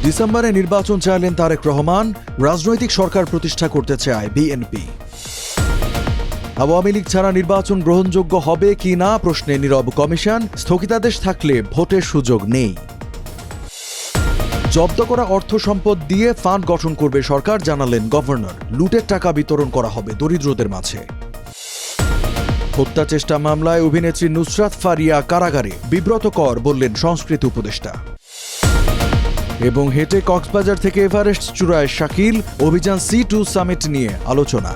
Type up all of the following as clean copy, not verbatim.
ডিসেম্বরে নির্বাচন চাইলেন তারেক রহমান, রাজনৈতিক সরকার প্রতিষ্ঠা করতে চায় বিএনপি। আওয়ামী লীগ ছাড়া নির্বাচন গ্রহণযোগ্য হবে কি না প্রশ্নে নীরব কমিশন, স্থগিতাদেশ থাকলে ভোটের সুযোগ নেই। জব্দ করা অর্থ সম্পদ দিয়ে ফান্ড গঠন করবে সরকার, জানালেন গভর্নর। লুটের টাকা বিতরণ করা হবে দরিদ্রদের মাঝে। হত্যা চেষ্টা মামলায় অভিনেত্রী নুসরাত ফারিয়া কারাগারে, বিব্রতকর বললেন সংস্কৃতি উপদেষ্টা। এবং হেঁটে কক্সবাজার থেকে এভারেস্ট চূড়ায় শাকিল, অভিযান C2 সামিট নিয়ে আলোচনা।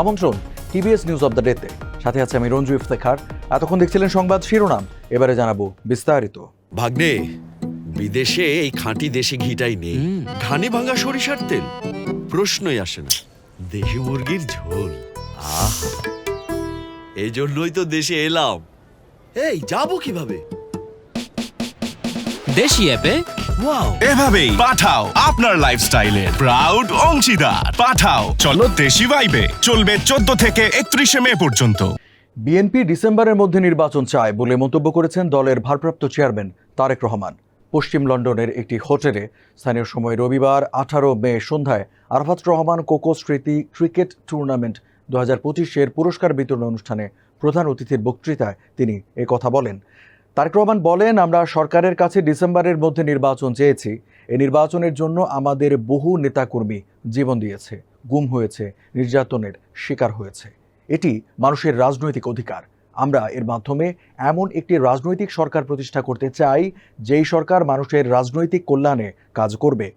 আমন্ত্রণ টিভিএস নিউজ অব দ্য ডেতে, সাথে আছে আমি রঞ্জু ইফতেখার। এতক্ষণ দেখছিলেন সংবাদ শিরোনাম, এবারে জানাবো বিস্তারিত। ভাগ্নে, বিদেশে এই খাঁটি দেশি ঘিটাই নেই। ঘানি ভাঙা সরিষার তেল প্রশ্নই আসে না। দেশি মুরগির ঝোল, আহ, এই জন্যই তো দেশে এলাম। এই যাবো কিভাবে? দেশি অ্যাপে ওয়াও, এভাবেই পাঠাও আপনার লাইফস্টাইলের প্রাউড অংশীদার। পাঠাও চলো দেশি ভাইবে, চলবে 14 থেকে 31 মে পর্যন্ত। বিএনপি ডিসেম্বরের মধ্যে নির্বাচন চায় বলে মন্তব্য করেছেন দলের ভারপ্রাপ্ত চেয়ারম্যান তারেক রহমান। পশ্চিম লন্ডনের একটি হোটেলে স্থানীয় সময় রবিবার 18 মে সন্ধ্যায় আরাফাত রহমান কোকো স্মৃতি ক্রিকেট টুর্নামেন্ট 2025-এর পুরস্কার বিতরণ অনুষ্ঠানে প্রধান অতিথির বক্তৃতায় তিনি কথা বলেন। তারেক রহমান বলেন, আমরা সরকারের কাছে ডিসেম্বরের মধ্যে নির্বাচন চেয়েছি। এই নির্বাচনের জন্য আমাদের বহু নেতাকর্মী জীবন দিয়েছে, গুম হয়েছে, নির্যাতনের শিকার হয়েছে। এটি মানুষের রাজনৈতিক অধিকার। আমরা এর মাধ্যমে এমন একটি রাজনৈতিক সরকার প্রতিষ্ঠা করতে চাই, যেই সরকার মানুষের রাজনৈতিক কল্যাণে কাজ করবে।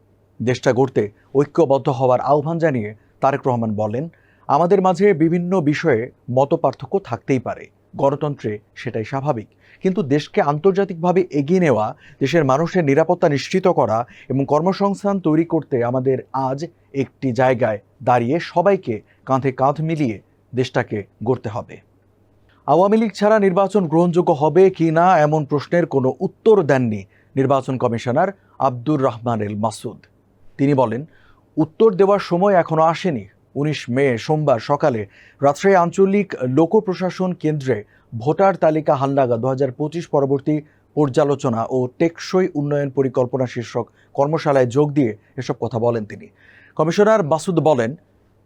দেশটা গড়তে ঐক্যবদ্ধ হওয়ার আহ্বান জানিয়ে তারেক রহমান বলেন, আমাদের মাঝে বিভিন্ন বিষয়ে মতপার্থক্য থাকতেই পারে, গণতন্ত্রে সেটাই স্বাভাবিক। কিন্তু দেশকে আন্তর্জাতিকভাবে এগিয়ে নেওয়া, দেশের মানুষের নিরাপত্তা নিশ্চিত করা এবং কর্মসংস্থান তৈরি করতে আমাদের আজ একটি জায়গায় দাঁড়িয়ে সবাইকে কাঁধে কাঁধ মিলিয়ে দেশটাকে গড়তে হবে। আওয়ামী লীগ ছাড়া নির্বাচন গ্রহণযোগ্য হবে কি না এমন প্রশ্নের কোনো উত্তর দেননি নির্বাচন কমিশনার আব্দুর রহমান এল মাসুদ। তিনি বলেন, উত্তর দেওয়ার সময় এখনো আসেনি। 19 মে সোমবার সকালে রাজশাহী আঞ্চলিক লোক প্রশাসন কেন্দ্রে ভোটার তালিকা হালনাগাদ 2025 পরবর্তী পর্যালোচনা ও টেকসই উন্নয়ন পরিকল্পনা শীর্ষক কর্মশালায় যোগ দিয়ে এসব কথা বলেন তিনি। কমিশনার মাসুদ বলেন,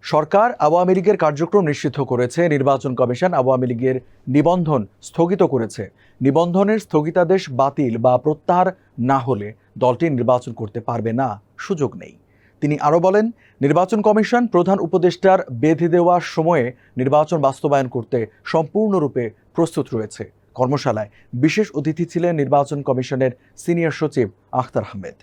সরকার আওয়ামী লীগের কার্যক্রম নিষিদ্ধ করেছে। নির্বাচন কমিশন আওয়ামী লীগের নিবন্ধন স্থগিত করেছে। নিবন্ধনের স্থগিতাদেশ বাতিল বা প্রত্যাহার না হলে দলটি নির্বাচন করতে পারবে না, সুযোগ নেই। তিনি আরও বলেন, নির্বাচন কমিশন প্রধান উপদেষ্টার বেঁধে দেওয়া সময়ে নির্বাচন বাস্তবায়ন করতে সম্পূর্ণরূপে প্রস্তুত রয়েছে। কর্মশালায় বিশেষ অতিথি ছিলেন নির্বাচন কমিশনের সিনিয়র সচিব আখতার আহমেদ।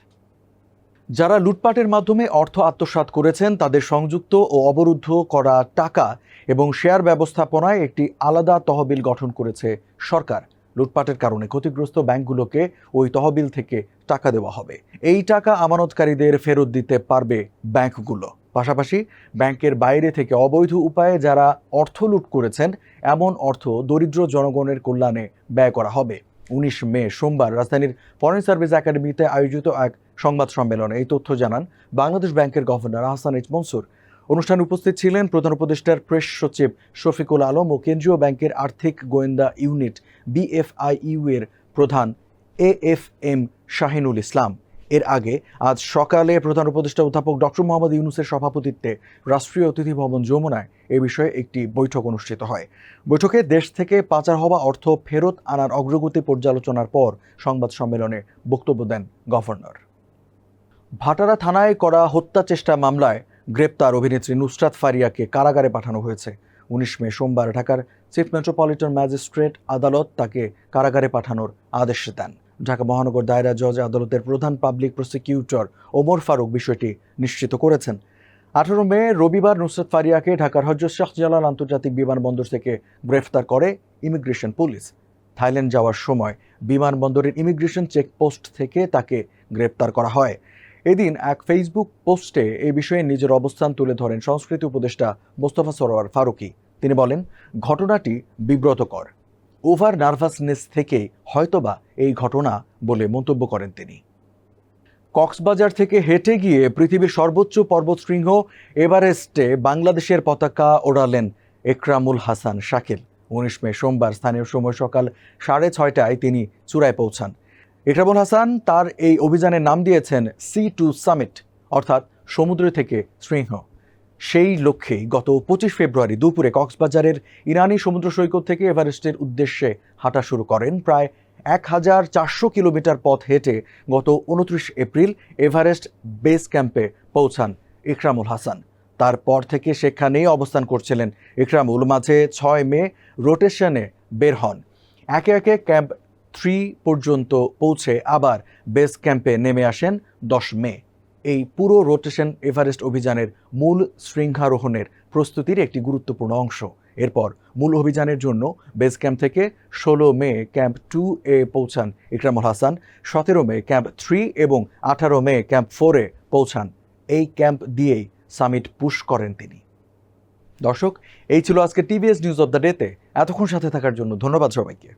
যারা লুটপাটের মাধ্যমে অর্থ আত্মসাৎ করেছেন তাদের সংযুক্ত ও অবরুদ্ধ করা টাকা এবং শেয়ার ব্যবস্থাপনায় একটি আলাদা তহবিল গঠন করেছে সরকার। লুটপাটের কারণে ক্ষতিগ্রস্ত ব্যাংকগুলোকে ওই তহবিল থেকে টাকা দেওয়া হবে। এই টাকা আমানতকারীদের ফেরত দিতে পারবে ব্যাংকগুলো। পাশাপাশি ব্যাংকের বাইরে থেকে অবৈধ উপায়ে যারা অর্থ লুট করেছেন, এমন অর্থ দরিদ্র জনগণের কল্যাণে ব্যয় করা হবে। 19 মে সোমবার রাজধানীর ফরেন সার্ভিস একাডেমিতে আয়োজিত এক সংবাদ সম্মেলনে এই তথ্য জানান বাংলাদেশ ব্যাংকের গভর্নর আহসান এইচ মনসুর। অনুষ্ঠানে উপস্থিত ছিলেন প্রধান উপদেষ্টার প্রেস সচিব শফিকুল আলম ও কেন্দ্রীয় ব্যাংকের আর্থিক গোয়েন্দা ইউনিট BFIU এর প্রধান AFM শাহিনুল ইসলাম। এর আগে আজ সকালে প্রধান উপদেষ্টা অধ্যাপক ডক্টর মোহাম্মদ ইউনুসের সভাপতিত্বে রাষ্ট্রীয় অতিথি ভবন যমুনায় এ বিষয়ে একটি বৈঠক অনুষ্ঠিত হয়। বৈঠকে দেশ থেকে পাচার হওয়া অর্থ ফেরত আনার অগ্রগতি পর্যালোচনার পর সংবাদ সম্মেলনে বক্তব্য দেন গভর্নর। ভাটারা থানায় করা হত্যা চেষ্টা মামলায় গ্রেপ্তার অভিনেত্রী নুসরাত ফারিয়াকে কারাগারে পাঠানো হয়েছে। 19 মে সোমবার ঢাকার চিফ মেট্রোপলিটন ম্যাজিস্ট্রেট আদালত তাকে কারাগারে পাঠানোর আদেশ দেন। ঢাকা মহানগর দায়রা জজ আদালতের প্রধান পাবলিক প্রসিকিউটর ওমর ফারুক বিষয়টি নিশ্চিত করেছেন। 18 মে রবিবার নুসরাত ফারিয়াকে ঢাকার হযরত শাহজালাল আন্তর্জাতিক বিমানবন্দর থেকে গ্রেফতার করে ইমিগ্রেশন পুলিশ। থাইল্যান্ড যাওয়ার সময় বিমানবন্দরের ইমিগ্রেশন চেকপোস্ট থেকে তাকে গ্রেপ্তার করা হয়। এদিন এক ফেসবুক পোস্টে এই বিষয়ে নিজের অবস্থান তুলে ধরেন সংস্কৃতি উপদেষ্টা মোস্তফা সরোয়ার ফারুকী। তিনি বলেন, ঘটনাটি বিব্রতকর। ওভার নার্ভাসনেস থেকে হয়তোবা এই ঘটনা বলে মন্তব্য করেন তিনি। কক্সবাজার থেকে হেঁটে গিয়ে পৃথিবীর সর্বোচ্চ পর্বতশৃঙ্গ এভারেস্টে বাংলাদেশের পতাকা ওড়ালেন একরামুল হাসান শাকিল। 19 মে সোমবার স্থানীয় সময় সকাল 6:30টায় তিনি চূড়ায় পৌঁছান। ইকরামুল হাসান তার এই অভিযানের নাম দিয়েছেন C2 সামিট, অর্থাৎ সমুদ্র থেকে সিংহ। সেই লক্ষ্যেই গত 25 ফেব্রুয়ারি দুপুরে কক্সবাজারের ইরানি সমুদ্র সৈকত থেকে এভারেস্টের উদ্দেশ্যে হাঁটা শুরু করেন। প্রায় 1400 কিলোমিটার পথ হেঁটে গত 29 এপ্রিল এভারেস্ট বেস ক্যাম্পে পৌঁছান ইকরামুল হাসান। তারপর থেকে সেখানেই অবস্থান করছিলেন ইকরামুল। মাঝে 6 মে রোটেশনে বের হন। একে একে ক্যাম্প 3 পর্যন্ত পৌঁছে আবার বেস ক্যাম্পে নেমে আসেন 10 মে। এই পুরো রোটেশন এভারেস্ট অভিযানের মূল শৃঙ্গারোহণের প্রস্তুতির একটি গুরুত্বপূর্ণ অংশ। এরপর মূল অভিযানের জন্য বেস ক্যাম্প থেকে 16 মে ক্যাম্প 2 এ পৌঁছান ইকরামুল হাসান, 17 মে ক্যাম্প 3 এবং 18 মে ক্যাম্প 4 এ পৌঁছান। এই ক্যাম্প দিয়েই সামিট পুশ করেন তিনি। দর্শক, এই ছিল আজকে টিভিএস নিউজ অব দ্য ডেতে। এতক্ষণ সাথে থাকার জন্য ধন্যবাদ সবাইকে।